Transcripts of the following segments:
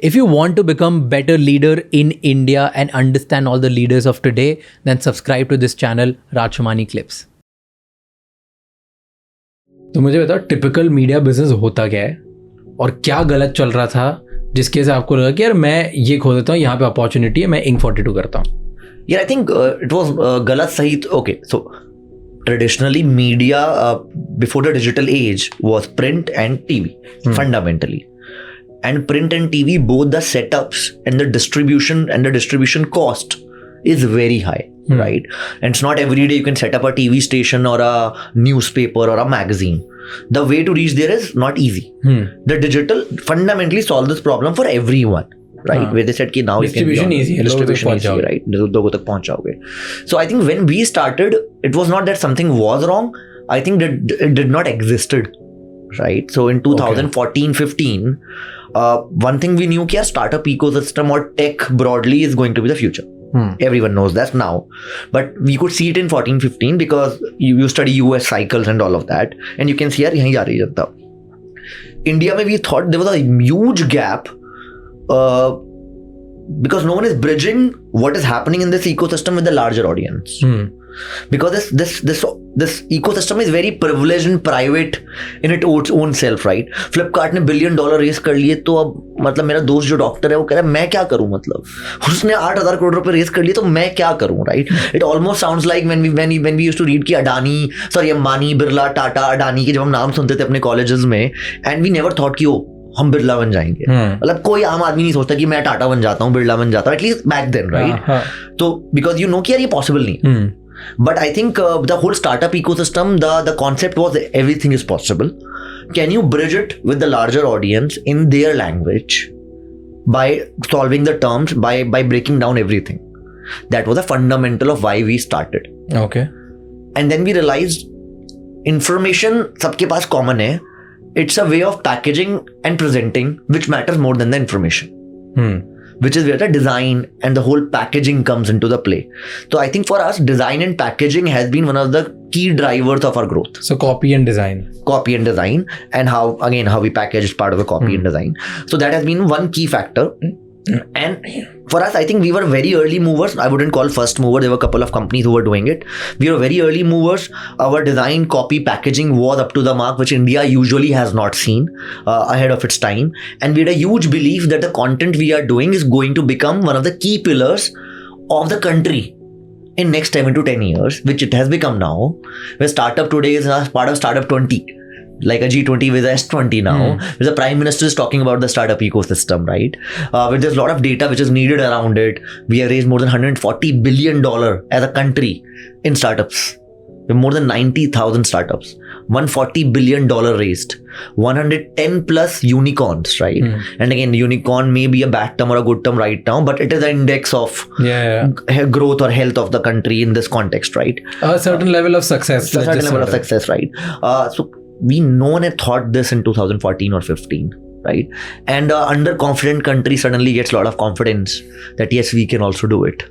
If you want to become better leader in India and understand all the leaders of today, then subscribe to this channel, Raj Shamani Clips. तो मुझे बताओ typical media business होता क्या है और क्या गलत चल रहा था जिसके से आपको लगा कि यार मैं ये खो देता हूँ, यहाँ पे अपॉर्चुनिटी है, मैं Inc42 करता हूँ? Yeah, I think it was galat sahi. Okay, so traditionally media before the digital age was print and TV fundamentally, and print and TV, both the setups and the distribution cost is very high, right? And it's not every day you can set up a TV station or a newspaper or a magazine. The way to reach there is not easy. The digital fundamentally solve this problem for everyone. Right, where they said कि now distribution easy है, distribution easy, right? लोगों तक पहुंच जाओगे. So I think when we started, it was not that something was wrong. I think that it did not existed, right? So in 2014-15, one thing we knew कि startup ecosystem or tech broadly is going to be the future. Everyone knows that now, but we could see it in 14-15 because you study US cycles and all of that, and you can see यार यहीं जा रही है जनता. India में we thought there was a huge gap. Because no one is bridging what is happening in this ecosystem with the larger audience. Because this ecosystem is very privileged and private in its own self, right? Flipkart ने $1 billion race कर लिए, तो अब मतलब मेरा दोस्त जो doctor है वो कह रहा है मैं क्या करूं, मतलब उसने 8,000 करोड़ रुपए रेस कर लिए तो मैं क्या करूं, right? It almost sounds like when we used to read कि अंबानी, बिरला, टाटा, अडानी के जब हम नाम सुनते थे अपने कॉलेजेस में, and we never thought कि हम बिरला बन जाएंगे. मतलब कोई आम आदमी नहीं सोचता कि मैं टाटा बन जाता हूँ, बिरला बन जाता हूँ, एटलीस्ट बैक देन, राइट? तो बिकॉज यू नो कि यार ये पॉसिबल नहीं. But I think the whole startup ecosystem, the concept was everything is possible. Can you bridge it with the larger audience in their language by solving the terms, by breaking down everything. That was the fundamental of why we started. Okay. And then we realised information सबके पास common है. It's a way of packaging and presenting which matters more than the information. Which is where the design and the whole packaging comes into the play. So I think for us, design and packaging has been one of the key drivers of our growth. So copy and design, and how we package is part of the copy and design. So that has been one key factor. And for us, I think we were very early movers. I wouldn't call first mover. There were a couple of companies who were doing it. We were very early movers. Our design, copy, packaging was up to the mark, which India usually has not seen ahead of its time. And we had a huge belief that the content we are doing is going to become one of the key pillars of the country in next 7 to 10 years, which it has become now. Where startup today is part of Startup 20. Like a G20 with a S20 now, where the Prime Minister is talking about the startup ecosystem, right? Where there's a lot of data which is needed around it. We have raised more than $140 billion as a country in startups. We have more than 90,000 startups. $140 billion raised. 110 plus unicorns, right? And again, unicorn may be a bad term or a good term right now, but it is an index of growth or health of the country in this context, right? A certain level of success. A certain level of success, right? So no one had thought this in 2014 or 15, right? And underconfident country suddenly gets a lot of confidence that yes, we can also do it,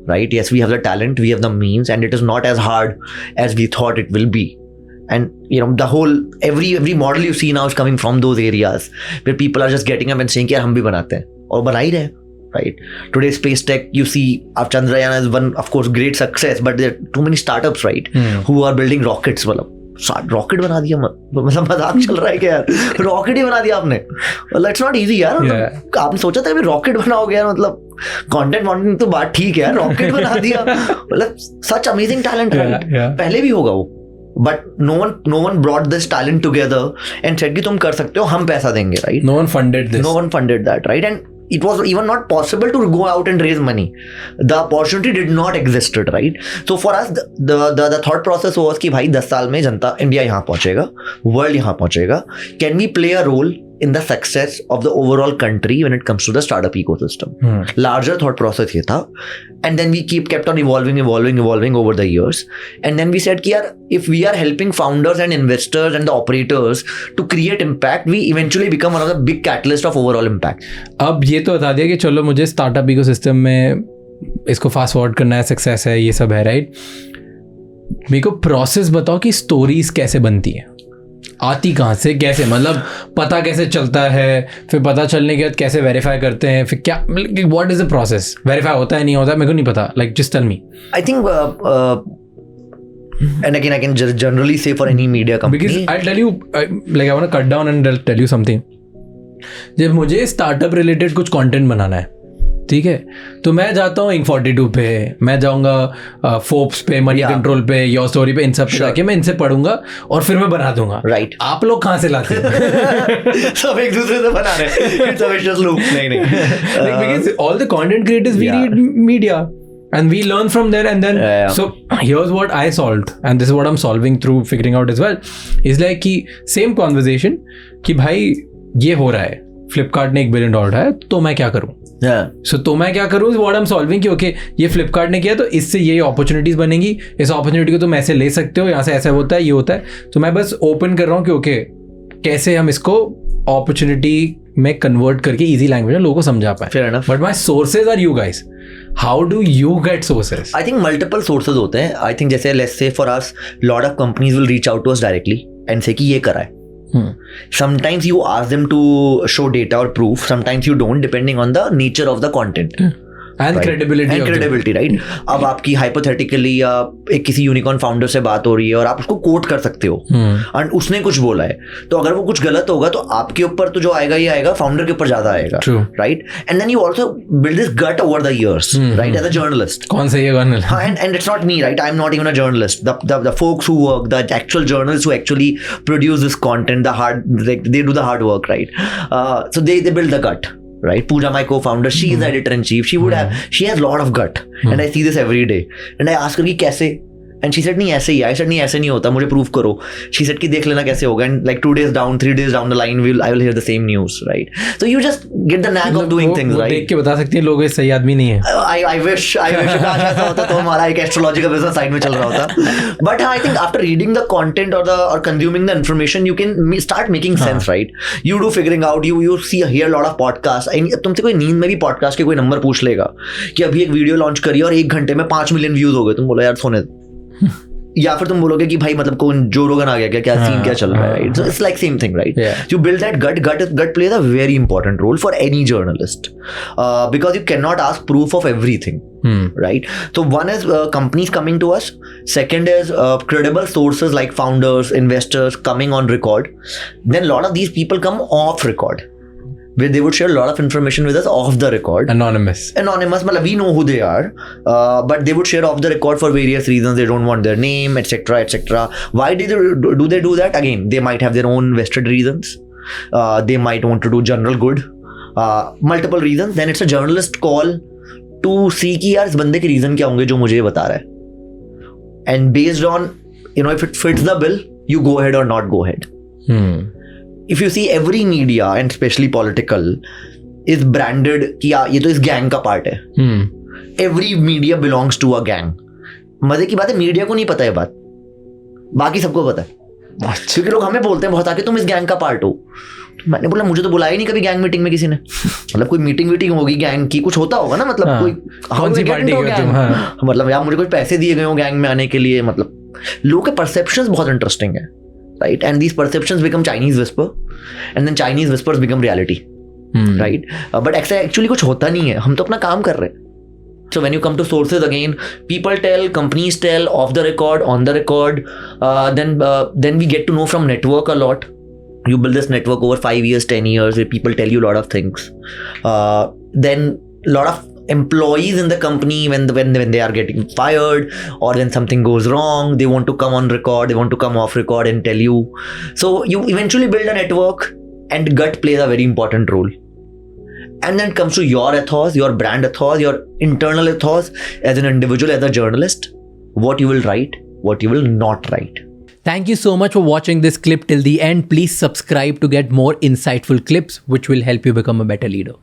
right? Yes, we have the talent, we have the means, and it is not as hard as we thought it will be. And you know, the whole every model you see now is coming from those areas where people are just getting up and saying कि यार हम भी बनाते हैं, और बना ही रहे, right? Today space tech, you see, Chandrayaan is one, of course, great success, but there are too many startups, right? Who are building rockets. मतलब रॉकेट बना दिया, मतलब मजाक चल रहा है क्या यार? रॉकेट ही बना दिया आपने. मतलब इट्स नॉट इजी यार. आपने सोचा था रॉकेट बनाओगे यार? मतलब कंटेंट तो बात ठीक है यार, रॉकेट बना दिया. मतलब सच अमेजिंग टैलेंट, राइट? पहले भी होगा वो, but no one brought this talent together and said कि तुम कर सकते हो, हम पैसा देंगे, right? No one funded that, right? And it was even not possible to go out and raise money. The opportunity did not exist, right? So for us, the thought process was कि भाई 10 साल में जनता India यहाँ पहुँचेगा, world यहाँ पहुँचेगा. Can we play a role in the success of the overall country when it comes to the startup ecosystem? Larger thought process ये था. And then we kept on evolving over the years. And then we said कि यार, if we are helping founders and investors and the operators to create impact, we eventually become one of the big catalyst of overall impact. अब ये तो बता दिया कि चलो मुझे startup ecosystem में इसको fast forward करना है, success है, ये सब है, right? मेरे को process बताओ कि stories कैसे बनती है. आती कहाँ से, कैसे, मतलब पता कैसे चलता है, फिर पता चलने के बाद कैसे वेरीफाई करते हैं, फिर क्या, what is the process, verify होता है नहीं होता है मेरे को नहीं पता, like just tell me. I think and again I can just generally say for any media company, because I'll tell you like I want to cut down and tell you something. जब मुझे startup related कुछ content बनाना है, ठीक है, तो मैं जाता हूँ Inc42 पे, मैं जाऊँगा फोर्ब्स पे, मनी कंट्रोल पे, योर स्टोरी पे, इन सब पे जाके मैं इनसे पढ़ूंगा और फिर मैं बना दूंगा. राइट. आप लोग कहाँ से लाते हैं? सब एक दूसरे से बना रहे हैं. It's a vicious loop. नहीं. Because all the content creators we read media and we learn from there, and then so here's what I solved, and this is what I'm solving through figuring out as well, is like कि same conversation कि भाई ये हो रहा है, फ्लिपकार्ट ने $1 billion है, तो मैं क्या करूँ. तो मैं क्या करूँ, व्हाट आई एम सॉल्विंग कि ओके ये फ्लिपकार्ट ने किया तो इससे ये अपॉर्चुनिटीज बनेगी, इस अपॉर्चुनिटी को तुम ऐसे ले सकते हो, यहाँ से ऐसा होता है, ये होता है. तो मैं बस ओपन कर रहा हूँ कि ओके कैसे हम इसको अपॉर्चुनिटी में कन्वर्ट करके इजी लैंग्वेज में लोगों को समझा पाए. Fair enough. But my sources are you guys. How do you get sources? I think multiple sources होते हैं. आई थिंक जैसे let's say for us lot of companies will reach out to us directly and say कि ये करा है. Sometimes you ask them to show data or proof, sometimes you don't, depending on the nature of the content. And right. credibility, right? अब आपकी hypothetically एक किसी unicorn founder से बात हो रही है और आप उसको कोट कर सकते हो और उसने कुछ बोला है, तो अगर वो कुछ गलत होगा तो आपके ऊपर तो जो आएगा ये आएगा, फाउंडर के ऊपर ज्यादा आएगा. Right. And then you also build this gut over the years, right, as a journalist. कौन सा ये gun? And it's not me, right? I'm not even a journalist. The folks who work, the actual journalists who actually produce this content, they do the hard work, right? So they build the gut. Right, Pooja, my co-founder, she is the editor-in-chief. She has a lot of gut, and I see this every day. And I ask her कि कैसे, and she said नहीं ऐसे ही. I said नहीं ऐसे नहीं होता, मुझे proof करो. She said कि देख लेना कैसे होगा. And like 2 days down, 3 days down the line, I will hear the same news, right? So you just get the knack of doing things, right? देख के बता सकती है लोग ये सही आदमी नहीं है. I wish काश ऐसा होता तो हमारा एक एस्ट्रोलॉजी का बिजनेस साइड में चल रहा होता. But I think after reading the content or consuming the information, you can start making sense, right? You do figuring out. You hear a lot of podcasts. तुमसे कोई नींद में भी पॉडकास्ट के कोई नंबर पूछ लेगा कि अभी एक वीडियो लॉन्च करी और 1 घंटे में 5 मिलियन व्यूज हो गए. तुम बोलो यार सोने, या फिर तुम बोलोगे कि भाई मतलब कौन जो रोगन आ गया क्या सीन क्या चल रहा है, right? So it's like same thing, right? You build that gut plays a very important role for any journalist because you can not ask proof of everything, right? So one is companies coming to us. Second is credible sources like founders, investors coming on record. Then a lot of these people come off record, where they would share a lot of information with us off the record. Anonymous. Matlab we know who they are, but they would share off the record for various reasons. They don't want their name, etc., etc. Why do they do that? Again, they might have their own vested reasons. They might want to do general good. Multiple reasons. Then it's a journalist call to see कि यार इस बंदे के reason क्या होंगे जो मुझे ये बता रहा है. And based on, if it fits the bill, you go ahead or not go ahead. If you see every media and especially political is branded कि ये तो इस गैंग का पार्ट है. Every media belongs to a gang. मजे की बात है मीडिया को नहीं पता है बात, बाकी सबको पता है. क्योंकि लोग हमें बोलते हैं बहुत आके तुम इस गैंग का पार्ट हो. मैंने बोला मुझे तो बुलाया ही नहीं कभी गैंग मीटिंग में किसी ने. मतलब कोई मीटिंग होगी गैंग की, कुछ होता होगा ना, मतलब कोई कौन सी पार्टी हो तुम, मतलब यार मुझे कुछ पैसे दिए गए हो गैंग में आने के लिए. मतलब लोगों के परसेप्शंस बहुत इंटरेस्टिंग है, right? And these perceptions become Chinese whisper and then Chinese whispers become reality, right? But actually कुछ होता नहीं है, हम तो अपना काम कर रहे हैं. So when you come to sources again, people tell, companies tell, off the record, on the record. Then we get to know from network a lot. You build this network over 5 years, 10 years, where people tell you a lot of things. Then a lot of employees in the company, when they are getting fired or when something goes wrong, they want to come on record, they want to come off record and tell you. So you eventually build a network, and gut plays a very important role. And then it comes to your ethos, your brand ethos, your internal ethos as an individual, as a journalist, what you will write, what you will not write. Thank you so much for watching this clip till the end. Please subscribe to get more insightful clips which will help you become a better leader.